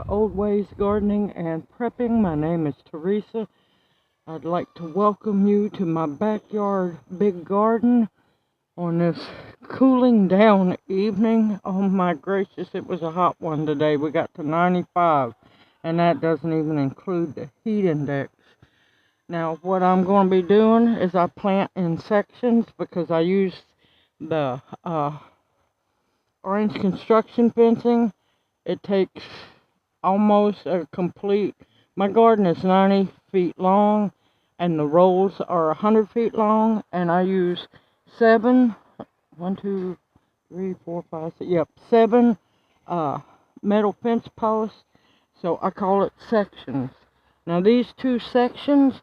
Old Ways Gardening and Prepping. My name is Teresa. I'd like to welcome you to my backyard big garden on this cooling down evening. Oh my gracious, it was a hot one today. We got to 95, and that doesn't even include the heat index. Now what I'm going to be doing is I plant in sections because I use the orange construction fencing. It takes almost a complete, my garden is 90 feet long and the rows are 100 feet long, and I use 7 metal fence posts, so I call it sections. Now these two sections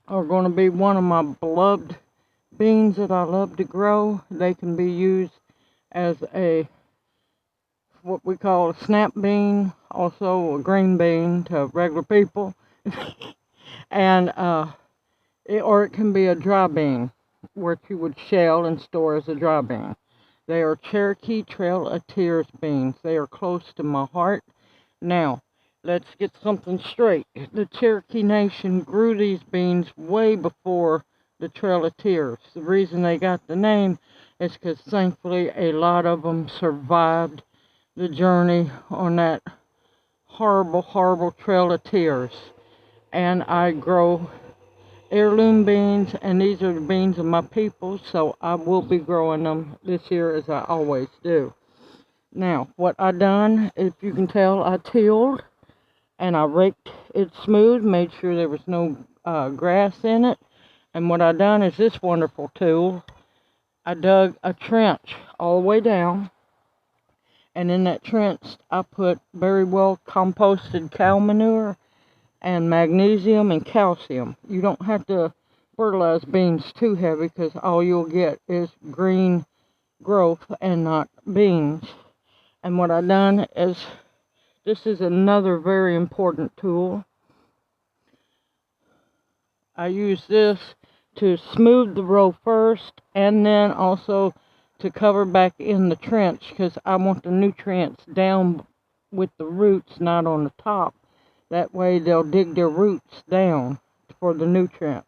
are going to be one of my beloved beans that I love to grow. They can be used as what we call a snap bean, also a green bean to regular people, and or it can be a dry bean, which you would shell and store as a dry bean. They are Cherokee Trail of Tears beans. They are close to my heart. Now, let's get something straight. The Cherokee Nation grew these beans way before the Trail of Tears. The reason they got the name is because thankfully a lot of them survived the journey on that horrible, horrible Trail of Tears. And I grow heirloom beans, and these are the beans of my people, so I will be growing them this year as I always do. Now, what I done, if you can tell, I tilled and I raked it smooth, made sure there was no grass in it. And what I done is this wonderful tool. I dug a trench all the way down, and in that trench I put very well composted cow manure and magnesium and calcium. You don't have to fertilize beans too heavy because all you'll get is green growth and not beans. And what I done is, this is another very important tool. I use this to smooth the row first, and then also to cover back in the trench, because I want the nutrients down with the roots, not on the top. That way they'll dig their roots down for the nutrients.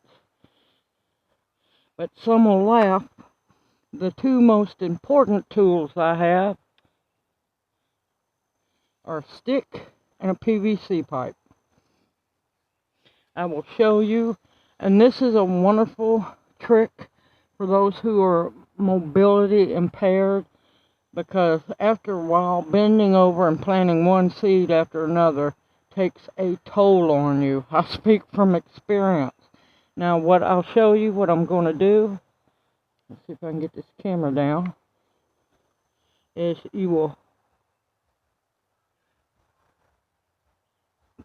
But some will laugh. The two most important tools I have are a stick and a PVC pipe. I will show you, and this is a wonderful trick for those who are mobility impaired, because after a while bending over and planting one seed after another takes a toll on you. I speak from experience. Now what I'll show you, what I'm going to do, let's see if I can get this camera down, is you will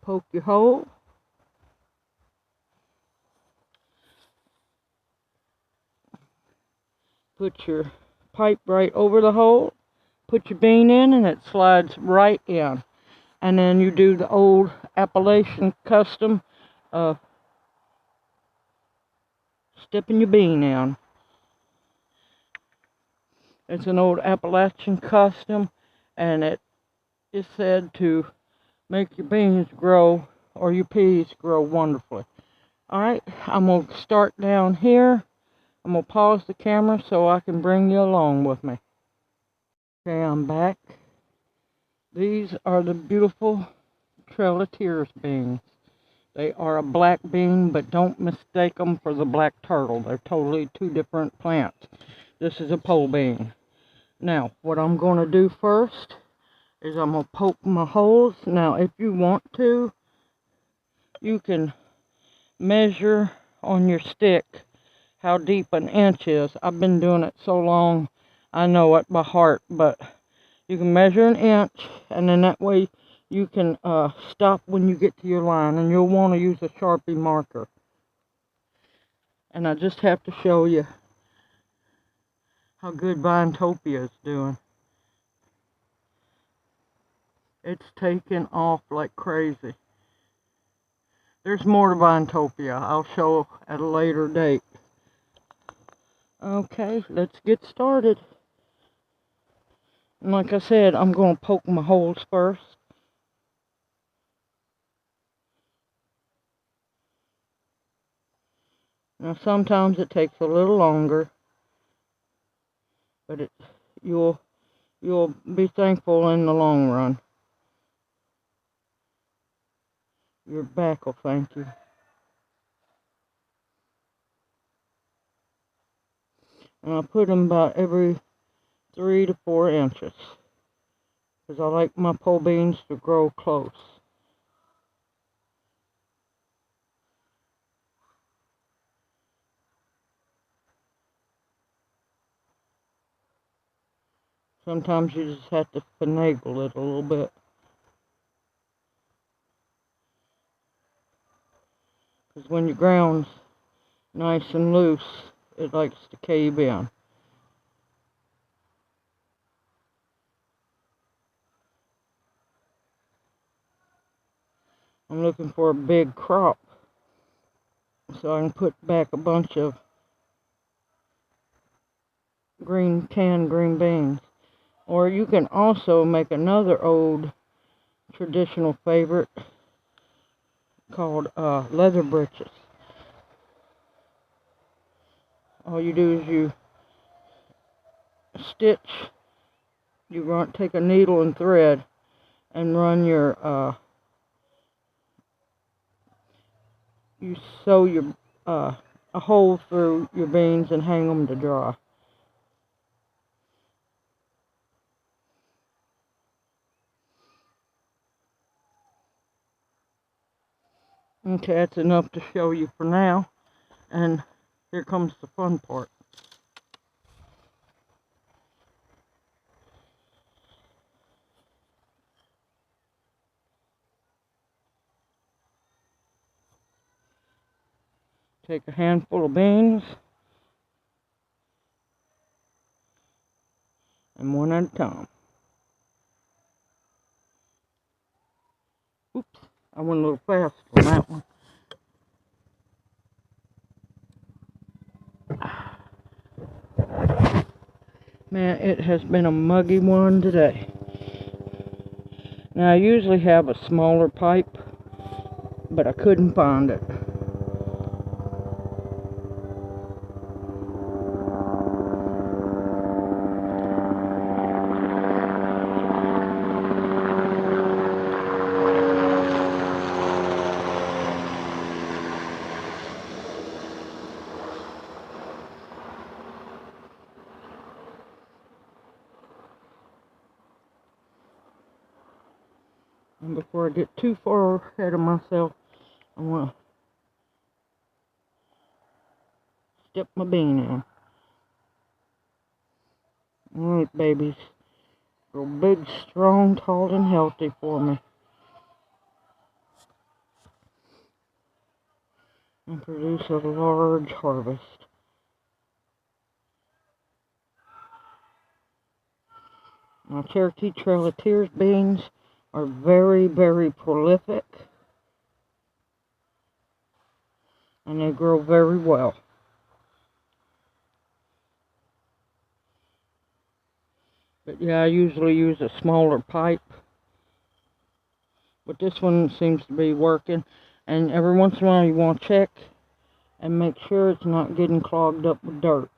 poke your hole, put your pipe right over the hole, put your bean in, and it slides right in. And then you do the old Appalachian custom of stepping your bean in. It's an old Appalachian custom, and it is said to make your beans grow, or your peas grow wonderfully. Alright, I'm going to start down here. I'm going to pause the camera so I can bring you along with me. Okay, I'm back. These are the beautiful Trail of Tears beans. They are a black bean, but don't mistake them for the black turtle. They're totally two different plants. This is a pole bean. Now, what I'm going to do first is I'm going to poke my holes. Now, if you want to, you can measure on your stick how deep an inch is. I've been doing it so long, I know it by heart, but you can measure an inch, and then that way you can stop when you get to your line, and you'll want to use a Sharpie marker. And I just have to show you how good Vinetopia is doing. It's taking off like crazy. There's more to Vinetopia. I'll show at a later date. Okay, let's get started. And like I said, I'm going to poke my holes first. Now sometimes it takes a little longer, but you'll be thankful in the long run. Your back will thank you. And I put them about every 3 to 4 inches, because I like my pole beans to grow close. Sometimes you just have to finagle it a little bit, because when your ground's nice and loose, it likes to cave in. I'm looking for a big crop so I can put back a bunch of canned green beans. Or you can also make another old traditional favorite called leather breeches. All you do is you take a needle and thread and run you sew a hole through your beans and hang them to dry. Okay, that's enough to show you for now, and here comes the fun part. Take a handful of beans, and one at a time. Oops, I went a little fast on that one. Man, it has been a muggy one today. Now, I usually have a smaller pipe, but I couldn't find it. And before I get too far ahead of myself, I want to step my bean in. Alright, babies. Grow big, strong, tall, and healthy for me. And produce a large harvest. Now, Cherokee Trail of Tears beans are very, very prolific. And they grow very well. But yeah, I usually use a smaller pipe. But this one seems to be working. And every once in a while you want to check and make sure it's not getting clogged up with dirt.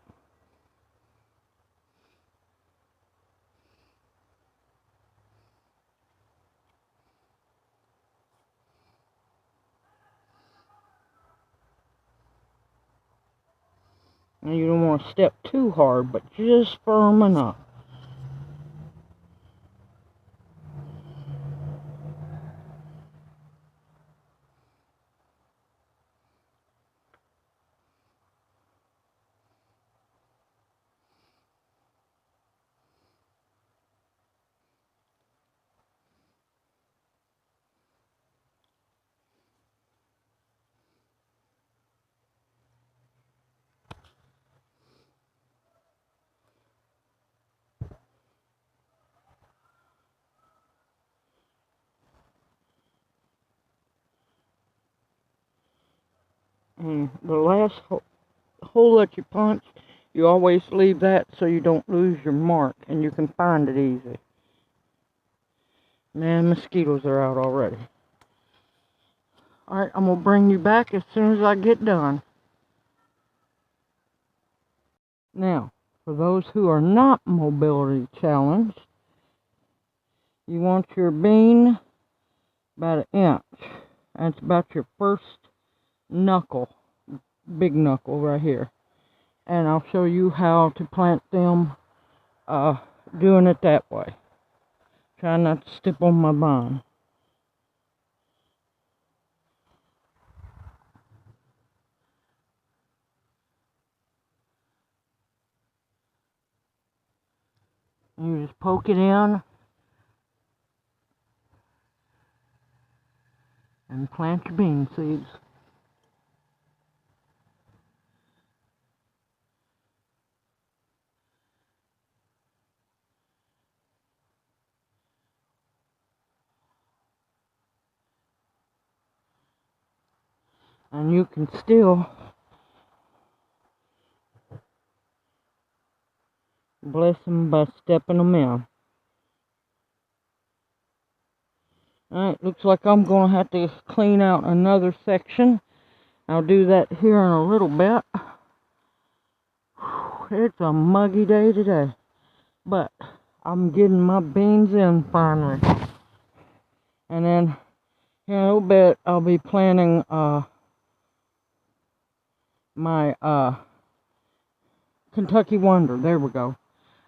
Now you don't want to step too hard, but just firm enough. And the last hole that you punch, you always leave that so you don't lose your mark and you can find it easy. Man, mosquitoes are out already. Alright, I'm going to bring you back as soon as I get done. Now, for those who are not mobility challenged, you want your bean about an inch. That's about your first knuckle, big knuckle right here. And I'll show you how to plant them doing it that way. Try not to step on my vine. You just poke it in and plant your bean seeds. And you can still bless them by stepping them in. Alright, looks like I'm going to have to clean out another section. I'll do that here in a little bit. It's a muggy day today, but I'm getting my beans in finally. And then in a little bit I'll be planting my Kentucky Wonder. There we go.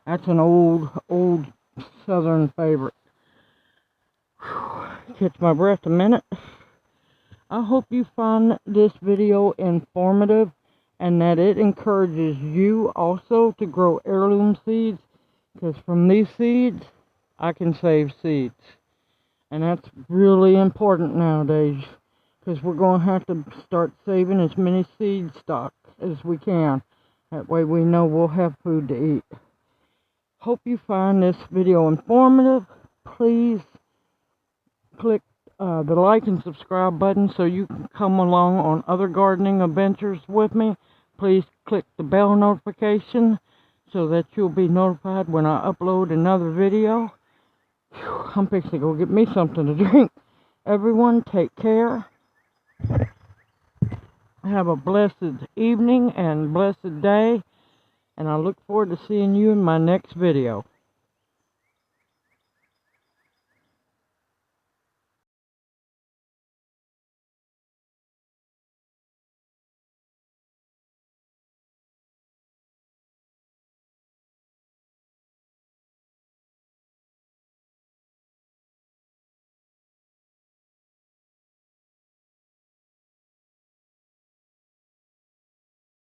That's an old southern favorite. Catch my breath a minute. I hope you find this video informative and that it encourages you also to grow heirloom seeds, because from these seeds I can save seeds, and that's really important nowadays, because we're going to have to start saving as many seed stock as we can. That way we know we'll have food to eat. Hope you find this video informative. Please click the like and subscribe button so you can come along on other gardening adventures with me. Please click the bell notification so that you'll be notified when I upload another video. Whew, I'm fixing to go get me something to drink. Everyone, take care. Have a blessed evening and blessed day. And I look forward to seeing you in my next video.